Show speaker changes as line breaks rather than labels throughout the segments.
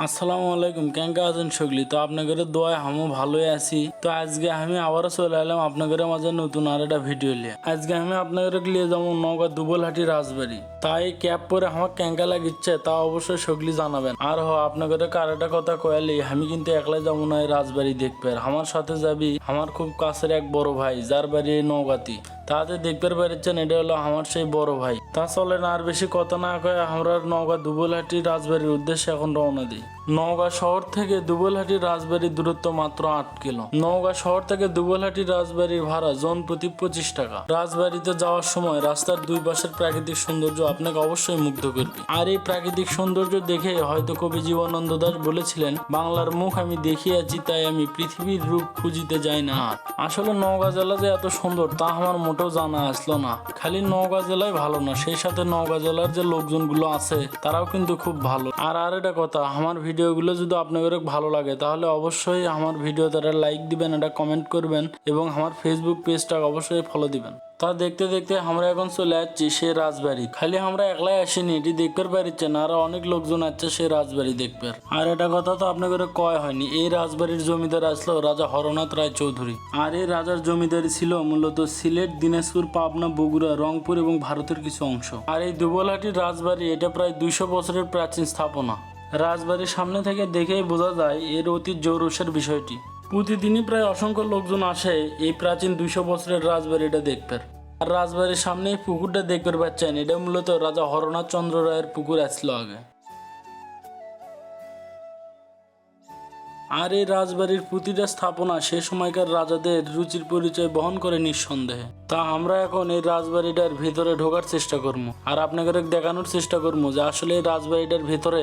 আসসালামু আলাইকুম, কেঙ্কা আছেন সকলি? তো আপনাদের দোয়ায় আমিও ভালোই আছি। তো আজকে আমি আবারও চলে এলাম আপনাদের মাঝে নতুন আর একটা ভিডিও নিয়ে। আজকে আমি আপনাদের নিয়ে যাবো নওগাঁ দুবলহাটি রাজবাড়ি। তাই ক্যাব পরে আমার কেঙ্কা লাগিচ্ছে তা অবশ্যই সকলি জানাবেন। আর আপনাদের আর একটা কথা কয়ালি, আমি কিন্তু একলাই যাবো না এই রাজবাড়ি দেখবে। আমার সাথে যাবি আমার খুব কাছের এক বড় ভাই, যার বাড়ি এই নওগাঁতে। তাতে দেখতে পারছেন এটা হলো আমার সেই বড় ভাই। তা চলেন আর বেশি কথা না কয়ে আমরা নওগাঁ দুবলহাটি রাজবাড়ির উদ্দেশ্যে এখন রওনা দিই। নওগাঁ শহর থেকে দুবলহাটি রাজবাড়ির দূরত্ব মাত্র 8 কিলো। নওগাঁ শহর থেকে দুবলহাটি রাজবাড়ির ভাড়া জন প্রতি 25 টাকা। রাজবাড়িতে যাওয়ার সময় রাস্তার দুই পাশের প্রাকৃতিক সৌন্দর্য আপনাকে অবশ্যই মুগ্ধ করবে। আর এই প্রাকৃতিক সৌন্দর্য দেখে হয়তো কবি জীবনানন্দ দাশ বলেছিলেন, বাংলার মুখ আমি দেখিয়াছি তাই আমি পৃথিবীর রূপ খুঁজিতে যাই না। আসলে নওগাঁ জেলা যে এত সুন্দর তা আমার মোটেও জানা আসলো না। খালি নওগাঁ জেলায় ভালো না, সেই সাথে নওগাঁ জেলার যে লোকজনগুলো আছে তারাও কিন্তু খুব ভালো। আর একটা কথা, আমার ভিডিওগুলো যদি আপনাদের ভালো লাগে তাহলে অবশ্যই আমার ভিডিও তারা লাইক দিবেন, এটা কমেন্ট করবেন এবং আমার ফেসবুক পেজটা অবশ্যই ফলো দিবেন। তা দেখতে দেখতে আমরা এখন চলে যাচ্ছি সে রাজবাড়ি। খালি আমরা একলাই আসিনি, এটি দেখতে পারছেন আরো অনেক লোকজন আছে সে রাজবাড়ি দেখবে। আর এটা কথা তো আপনাদের কয় হয়নি, এই রাজবাড়ির জমিদার আসলো রাজা হরনাথ রায় চৌধুরী। আর এই রাজার জমিদারি ছিল মূলত সিলেট, দিনাজপুর, পাবনা, বগুড়া, রংপুর এবং ভারতের কিছু অংশ। আর এই দুবলহাটির রাজবাড়ি এটা প্রায় 200 বছরের প্রাচীন স্থাপনা। রাজবাড়ির সামনে থেকে দেখেই বোঝা যায় এর অতি জৌরসের বিষয়টি। প্রতিদিনই প্রায় অসংখ্য লোকজন আসে এই প্রাচীন 200 বছরের রাজবাড়িটা দেখতে। আর রাজবাড়ির সামনে এই পুকুরটা দেখতে পাচ্ছেন, এটা মূলত রাজা হরনাথ চন্দ্র রায়ের পুকুর আসলো আগে। আর এই রাজবাড়ির প্রতিটা স্থাপনা সে সময়কার রাজাদের রুচির পরিচয় বহন করে নিঃসন্দেহে। তা আমরা এখন এই রাজবাড়িটার ভিতরে ঢোকার চেষ্টা করবো আর আপনাদের দেখানোর চেষ্টা করবো যে আসলে এই রাজবাড়িটার ভিতরে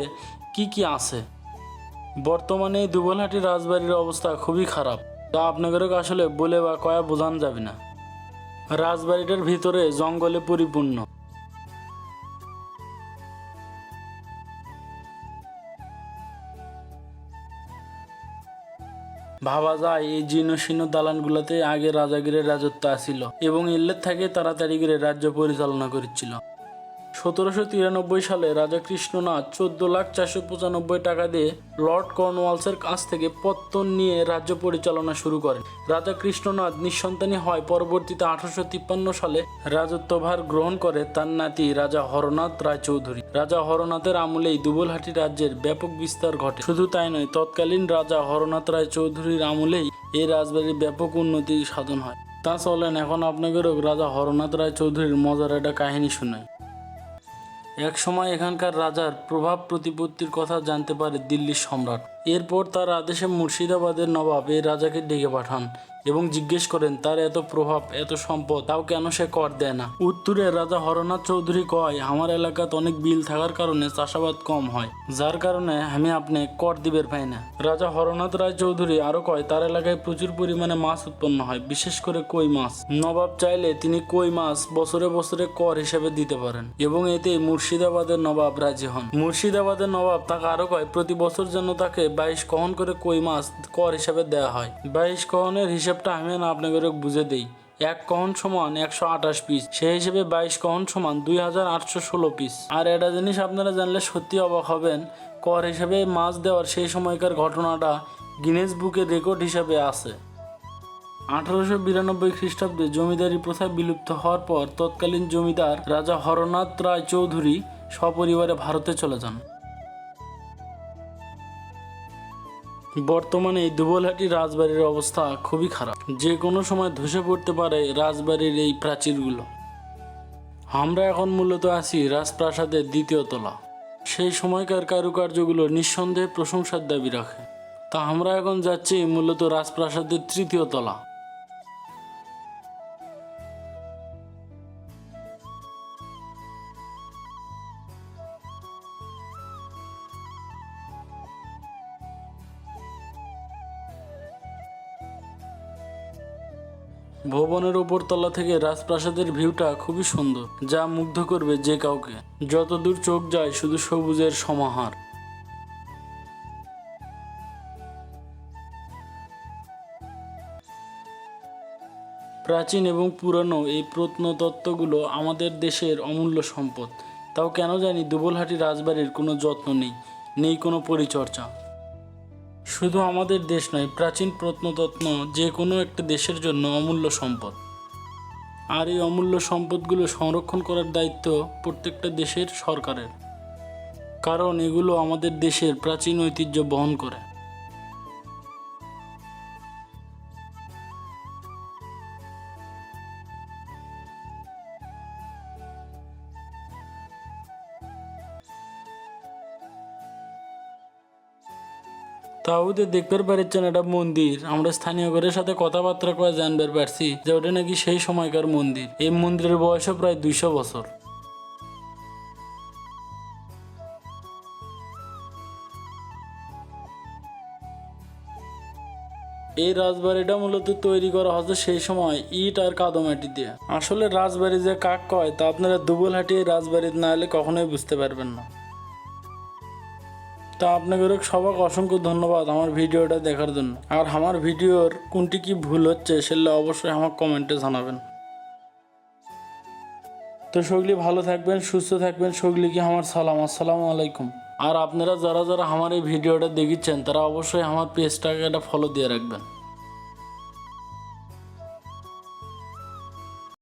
কি কি আছে। বর্তমানে এই দুবলহাটি রাজবাড়ির অবস্থা খুবই খারাপ, তা আপনাদের আসলে বলে বা কয়া বোঝানো যাবে না। রাজবাড়িটার ভিতরে জঙ্গলে পরিপূর্ণ। ভাবা যায় এই জীর্ণশীর্ণ দালানগুলোতে আগে রাজাগিরের রাজত্ব আসিল এবং এল্লের থেকে তাড়াতাড়ি করে রাজ্য পরিচালনা করেছিল। 1793 সালে রাজা কৃষ্ণনাথ 14,495 টাকা দিয়ে লর্ড কর্নওয়ালিসের কাছ থেকে পত্তন নিয়ে রাজ্য পরিচালনা শুরু করেন। রাজা কৃষ্ণনাথ নিঃসন্তানী হয় পরবর্তীতে 1853 সালে রাজত্বভার গ্রহণ করে তার নাতি রাজা হরনাথ রায় চৌধুরী। রাজা হরনাথের আমলেই দুবলহাটি রাজ্যের ব্যাপক বিস্তার ঘটে। শুধু তাই নয়, তৎকালীন রাজা হরনাথ রায় চৌধুরীর আমলেই এই রাজবাড়ির ব্যাপক উন্নতি সাধন হয়। তা চলেন এখন আপনাদেরও রাজা হরনাথ রায় চৌধুরীর মজার একটা কাহিনী শোনায়। এক সময় এখানকার রাজার প্রভাব প্রতিপত্তির কথা জানতে পারে দিল্লির সম্রাট। এরপর তার আদেশে মুর্শিদাবাদের নবাব এই রাজাকে ডেকে পাঠান এবং জিজ্ঞেস করেন তার এত প্রভাব, এত সম্পদ, তাও কেন সে কর দেয় না। উত্তরে রাজা হরনাথ চৌধুরী কয়, আমার এলাকাতে অনেক বিল থাকার কারণে চাষাবাদ কম হয়, যার কারণে আমি আপনি কর দিবের পাই না। রাজা হরনাথ রায় চৌধুরী আরো কয় তার এলাকায় প্রচুর পরিমাণে মাছ উৎপন্ন হয়, বিশেষ করে কই মাছ। নবাব চাইলে তিনি কই মাছ বছরে বছরে কর হিসেবে দিতে পারেন এবং এতে মুর্শিদাবাদের নবাব রাজি হন। মুর্শিদাবাদের নবাব তাকে আরো কয় প্রতি বছর যেন তাকে 22 কহন করে কই মাছ কর হিসেবে দেওয়া হয়। 22 কহনের হিসেবটা আমি আপনাকে বুঝে দেই। 1 কহন সমান 128 পিস, সেই হিসেবে 22 কহন সমান 2816 পিস। আর একটা জিনিস আপনারা জানলে সত্যি অবাক হবেন, কর হিসেবে মাছ দেওয়ার সেই সময়কার ঘটনাটা গিনেস বুকের রেকর্ড হিসেবে আছে। 1892 খ্রিস্টাব্দে জমিদারি প্রথা বিলুপ্ত হওয়ার পর তৎকালীন জমিদার রাজা হরনাথ রায় চৌধুরী সপরিবারে ভারতে চলে যান। বর্তমানে এই দুবলহাটি রাজবাড়ির অবস্থা খুবই খারাপ, যে কোনো সময় ধসে পড়তে পারে রাজবাড়ির এই প্রাচীরগুলো। আমরা এখন মূলত আছি রাজপ্রাসাদের 2য় তলা। সেই সময়কার কারুকার্যগুলো নিঃসন্দেহে প্রশংসার দাবি রাখে। তা আমরা এখন যাচ্ছি মূলত রাজপ্রাসাদের 3য় তলা। ভবনের উপর তলা থেকে রাজপ্রাসাদের ভিউটা খুবই সুন্দর, যা মুগ্ধ করবে যে কাউকে। যতদূর চোখ যায় শুধু সবুজের সমাহার। প্রাচীন এবং পুরানো এই প্রত্নতত্ত্বগুলো আমাদের দেশের অমূল্য সম্পদ। তাও কেন জানি দুবলহাটি রাজবাড়ির কোনো যত্ন নেই। নেই কোনো পরিচর্যা। শুধু আমাদের দেশ নয়, প্রাচীন প্রত্নতত্ন যে কোনো একটা দেশের জন্য অমূল্য সম্পদ। আর এই অমূল্য সম্পদগুলো সংরক্ষণ করার দায়িত্ব প্রত্যেকটা দেশের সরকারের, কারণ এগুলো আমাদের দেশের প্রাচীন ঐতিহ্য বহন করে। তাহলে দেখতে পারছেন এটা মন্দির। আমরা স্থানীয় ঘরের সাথে কথাবার্তা করে জানতে পারছি যে ওটা নাকি সেই সময়কার মন্দির। এই মন্দিরের বয়সও প্রায় 200 বছর। এই রাজবাড়িটা মূলত তৈরি করা হতো সেই সময় ইট আর কাদামাটি দিয়ে। আসলে রাজবাড়ি যে কাক কয় তা আপনারা দুবলহাটি এই রাজবাড়ি না এলে কখনোই বুঝতে পারবেন না। তা আপনাদের সবাইকে অসংখ্য ধন্যবাদ আমার ভিডিওটা দেখার জন্য। আর আমার ভিডিওর কোনটি কি ভুল হচ্ছে সেগুলো অবশ্যই আমার কমেন্টে জানাবেন। তো সকলে ভালো থাকবেন, সুস্থ থাকবেন। সকলকে আমার সালাম, আসসালামু আলাইকুম। আর আপনারা যারা যারা আমার এই ভিডিওটা দেখছেন তারা অবশ্যই আমার পেজটাকে একটা ফলো দিয়ে রাখবেন।